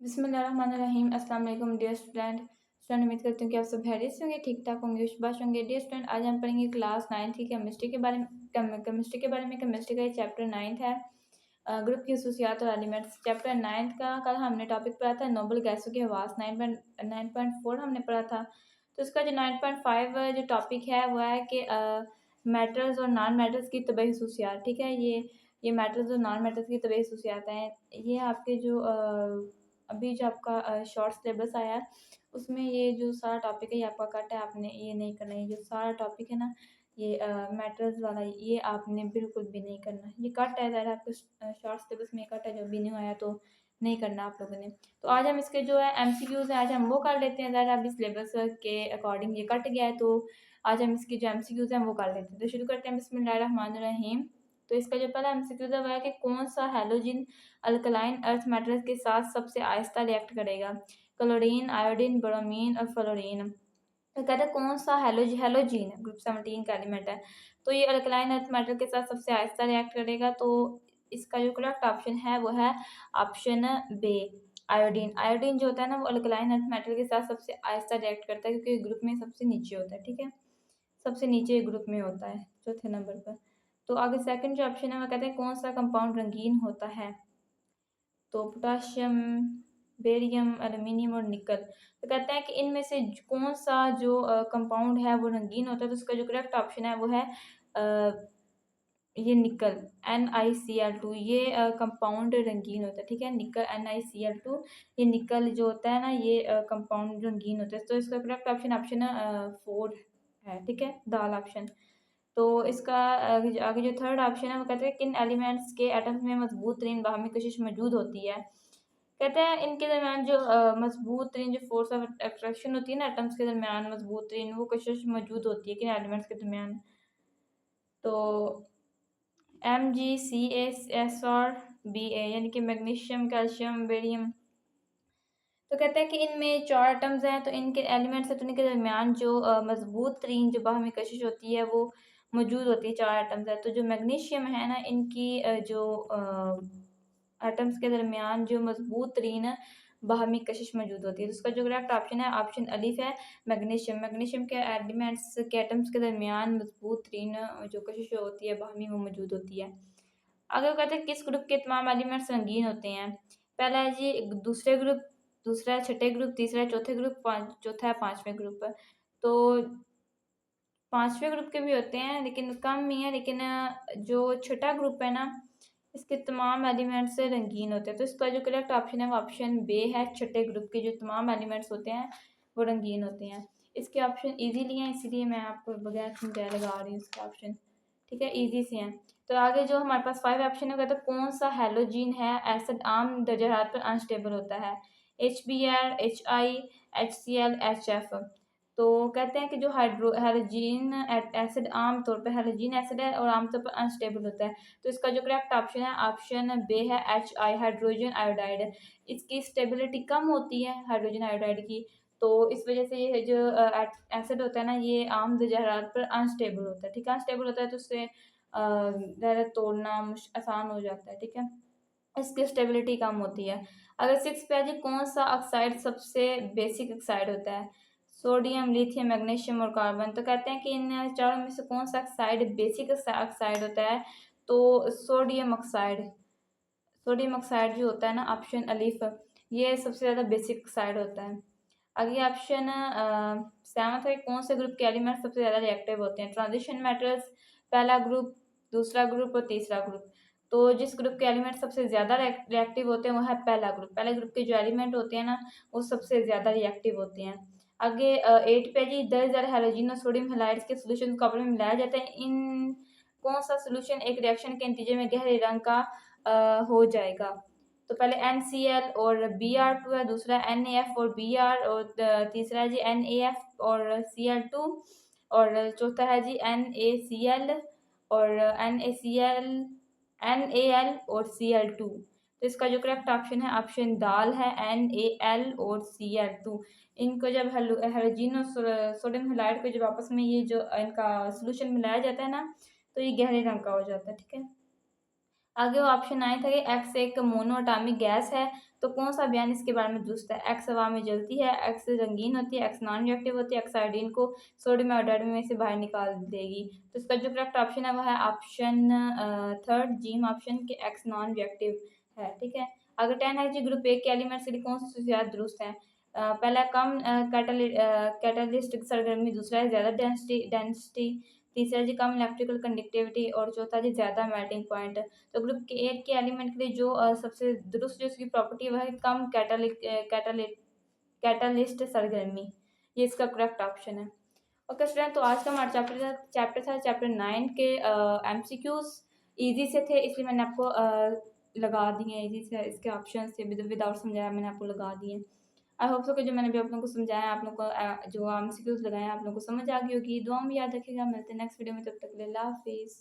बिस्मिल्लाहिर्रहमानिर्रहीम। अस्सलाम वालेकुम डियर स्टूडेंट उम्मीद करती हूँ कि आप सब खैरियत से होंगे, ठीक ठाक होंगे, शुभाश होंगे। डियर स्टूडेंट, आज हम पढ़ेंगे क्लास 9 की केमिस्ट्री के बारे में। केमिस्ट्री का ये चैप्टर 9 है, ग्रुप की खसूसियात और एलिमेंट्स। चैप्टर 9 का कल हमने टॉपिक पढ़ा था नोबल गैसों के हवास। 9.4 हमने पढ़ा था। तो इसका जो 9.5 जो टॉपिक है वो है कि मेटल्स और नॉन मेटल्स की तबई खसूसियात। ठीक है, ये मेटल्स और नॉन मेटल्स की तबई खसूसियात हैं। ये आपके जो अभी जो आपका शॉर्ट सिलेबस आया है उसमें ये जो सारा टॉपिक है ये आपका कट है, आपने ये नहीं करना। ये जो सारा टॉपिक है ना, ये मेटल्स वाला, ये आपने बिल्कुल भी नहीं करना। ये कट है ज़रा आपके शॉर्ट सिलेबस में, कट है जो भी नहीं आया तो नहीं करना आप लोगों ने। तो आज हम इसके जो है MCQs हैं आज हम वो कर लेते हैं। ज़रा अभी सिलेबस के अकॉर्डिंग ये कट गया है, तो आज हम इसके जो MCQs हैं वो कर लेते हैं। तो शुरू करते हैं, बिस्मिल्लाहिर्रहमानिर्रहीम। तो इसका जो पहला MCQ है वो है कि कौन सा हैलोजन अल्कलाइन अर्थ मेटल्स के साथ सबसे आहिस्ता रिएक्ट करेगा? क्लोरीन, आयोडीन, ब्रोमीन और फ्लोरीन। तो कहते हैं कौन सा हैलोजीन ग्रुप 17 का एलिमेंट है, तो ये अल्कलाइन अर्थ मेटल के साथ सबसे आहिस्ता रिएक्ट करेगा। तो इसका जो करेक्ट ऑप्शन है वो है ऑप्शन बे, आयोडीन। आयोडीन जो होता है ना वो अल्कलाइन अर्थ मेटल के साथ सबसे आहिस्ता रिएक्ट करता है, क्योंकि ग्रुप में सबसे नीचे होता है। ठीक है, सबसे नीचे ग्रुप में होता है, चौथे नंबर पर। तो आगे सेकंड जो ऑप्शन है वो कहते हैं कौन सा कंपाउंड रंगीन होता है? तो पोटाशियम, बेरियम, एल्युमिनियम और निकल। तो कहते हैं कि इनमें से कौन सा जो कंपाउंड है वो रंगीन होता है? तो उसका जो करेक्ट ऑप्शन है वो है ये निकल, NiCl2। ये कंपाउंड रंगीन होता है। ठीक है, निकल NiCl2, ये निकल जो होता है ना ये कंपाउंड रंगीन होता है। तो इसका करेक्ट ऑप्शन ऑप्शन 4 है। ठीक है, दाल ऑप्शन। तो इसका आगे जो थर्ड ऑप्शन है वो कहते हैं किन एलिमेंट्स के एटम्स में मजबूत तरीन बाहमी कशिश मौजूद होती है? कहते हैं इनके दरमियान जो मजबूत तरीन जो फोर्स ऑफ अट्रैक्शन होती है ना एटम्स के दरमियान, मजबूत तरीन वो कशिश मौजूद होती है किन एलिमेंट्स के दरमियान? तो MgCS और Ba, यानी कि मैग्नीशियम, कैल्शियम, बेरियम। तो कहते हैं कि इनमें 4 एटम्स हैं, तो इनके एलिमेंट्स है तो इनके दरमियान जो मजबूत तरीन जो बाहमी कशिश होती है वो मौजूद होती है। 4 एटम्स है, तो जो मैग्नीशियम है ना इनकी जो एटम्स के दरमियान जो मजबूत तरीन बाहमी कशिश मौजूद होती है। तो उसका जो करेक्ट ऑप्शन है ऑप्शन अलिफ है, मैग्नीशियम। मैग्नीशियम के एलिमेंट्स के एटम्स के दरमियान मजबूत तरीन जो कशिश होती है बाहमी वो मौजूद होती है। आगे वो कहते हैं किस ग्रुप के तमाम एलिमेंट्स रंगीन होते हैं? पहला है जी दूसरे ग्रुप, दूसरा है छठे ग्रुप, तीसरा है चौथे ग्रुप, चौथा है पांचवें ग्रुप। तो पांचवें ग्रुप के भी होते हैं लेकिन कम ही है, लेकिन जो छठा ग्रुप है ना इसके तमाम एलिमेंट्स से रंगीन होते हैं। तो इसका जो करेक्ट ऑप्शन है वो ऑप्शन बे है, छठे ग्रुप के जो तमाम एलिमेंट्स होते हैं वो रंगीन होते हैं। इसके ऑप्शन इजीली हैं इसीलिए मैं आपको बगैर समझाए लगा रही हूँ इसके ऑप्शन। ठीक है, इजी से हैं। तो आगे जो हमारे पास 5 ऑप्शन है तो कौन सा हैलोजीन है एसिड आम दर्जा हरारत पर अनस्टेबल होता है? HBr, HI, HCl, HF। तो कहते हैं कि जो हैलोजीन एसिड आम तौर पर हैलोजीन एसिड है और आमतौर पर अनस्टेबल होता है। तो इसका जो करेक्ट ऑप्शन है ऑप्शन बे है, HI, हाइड्रोजन आयोडाइड। इसकी स्टेबिलिटी कम होती है हाइड्रोजन आयोडाइड की, तो इस वजह से ये जो एसिड होता है ना ये आम दर्जा हरारत पर अनस्टेबल होता है। ठीक है, अनस्टेबल होता है तो उससे ज़रा तोड़ना आसान हो जाता है। ठीक है, इसकी स्टेबिलिटी कम होती है। अगर 6 पे आ जाए कौन सा ऑक्साइड सबसे बेसिक ऑक्साइड होता है? सोडियम, लिथियम, मैग्नीशियम और कार्बन। तो कहते हैं कि इन चारों में से कौन सा ऑक्साइड बेसिक ऑक्साइड होता है? तो सोडियम ऑक्साइड। सोडियम ऑक्साइड जो होता है ना ऑप्शन अलीफ, ये सबसे ज़्यादा बेसिक ऑक्साइड होता है। अगले ऑप्शन 7 है कौन से ग्रुप के एलिमेंट सबसे ज़्यादा रिएक्टिव होते हैं? ट्रांजिशन मेटल्स, पहला ग्रुप, दूसरा ग्रुप और तीसरा ग्रुप। तो जिस ग्रुप के एलिमेंट सबसे ज़्यादा रिएक्टिव होते हैं वो है पहला ग्रुप। पहले ग्रुप के जो एलिमेंट होते हैं ना वो सबसे ज़्यादा रिएक्टिव होते हैं। आगे 8 पे जी 10,000 हैलोजन और सोडियम हैलाइड्स के सोल्यूशन को आपस में मिलाया जाता है। इन कौन सा सोल्यूशन एक रिएक्शन के नतीजे में गहरे रंग का हो जाएगा? तो पहले NCl और Br2 है, दूसरा NaF और Br, और तीसरा है जी NaF और Cl2, और चौथा है जी NaCl और NaL और Cl2। तो इसका जो करेक्ट ऑप्शन है ऑप्शन दाल है, NaL और Cl2। इनको जब हैलोजन और सोडियम हैलाइड को जब आपस में ये जो इनका सोल्यूशन मिलाया जाता है ना तो ये गहरे रंग का हो जाता है। ठीक है, आगे वो ऑप्शन 9 था कि एक्स एक मोनो अटामिक गैस है, तो कौन सा बयान इसके बारे में दुरुस्त है? एक्स हवा में जलती है, एक्स रंगीन होती है, एक्स नॉन रिएक्टिव होती है, एक्स आयोडीन को सोडियम आयोडाइड में से बाहर निकाल देगी। तो इसका जो करेक्ट ऑप्शन है वो है ऑप्शन थर्ड जीम ऑप्शन के एक्स नॉन रिएक्टिव है। ठीक है। अगर 10 Hg ग्रुप ए के एलिमेंट्स के लिए कौन सी खसूसियात दुरुस्त है? पहला कम कैटालिस्टिक सरगर्मी, दूसरा है ज़्यादा डेंसिटी, तीसरा जी कम इलेक्ट्रिकल कंडक्टिविटी और चौथा जी ज़्यादा मेल्टिंग पॉइंट। तो ग्रुप के एट के एलिमेंट के लिए जो सबसे दुरुस्त जो इसकी प्रॉपर्टी है वह है कम कैटालिस्ट सरगर्मी। ये इसका करेक्ट ऑप्शन है। ओके स्टूडेंट, तो आज का हमारा चैप्टर 9 के एमसीक्यूज इजी से थे, इसलिए मैंने आपको लगा दिए इजी से, इसके ऑप्शन थे विदाउट समझाया मैंने आपको लगा दिए। आई होप सो कि जो मैंने भी आप लोगों को समझाया, आप लोगों को जो एमसीक्यूज लगाए आप लोगों को समझ आ गई होगी। दुआ में याद रखिएगा, मिलते हैं नेक्स्ट वीडियो में, तब तक के लिए अल्लाह हाफिज़।